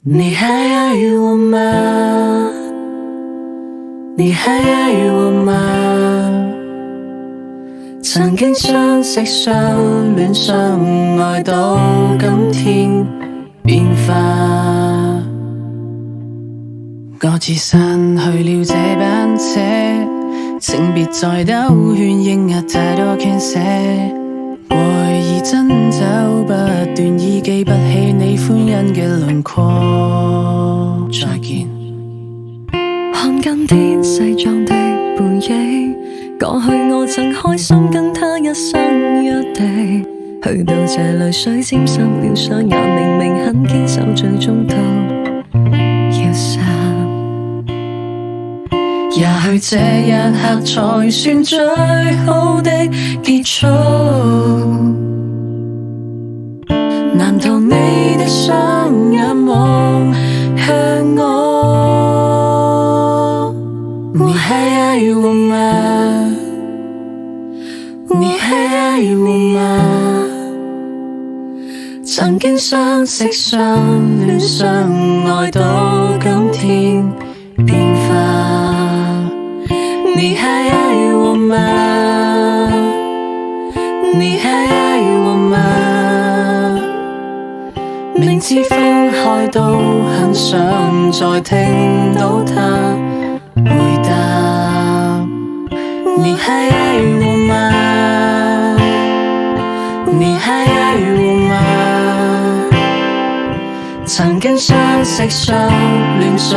你还爱我吗？你还爱我嗎？曾經相識相戀相愛到今天變化，各自散去了這班車，請別再兜圈，應壓太多傾瀉。過去已真走不斷，已記不起你歡欣嘅輪廓。再見。看今天細壯的背影，過去我曾開心跟他一生約定，去到這裡水沾濕了雙眼，明明很堅守，最終都要散。也許這一刻才算最好的結束，難道你的雙眼望向我？你還愛我嗎？你還愛我嗎？曾經相識相戀相愛到今天變化，你還愛我嗎？你還愛我嗎？明知分開都很想再聽到他回答，你還愛我嗎？你還愛我嗎？曾經相識相戀相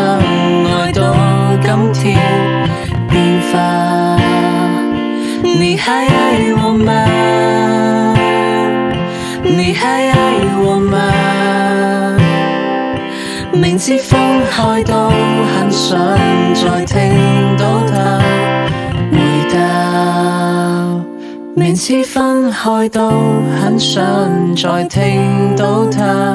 愛到今天變化，你還愛我嗎？你還愛我嗎？明知分開都很想再聽到他回答，明知分開都很想再聽到他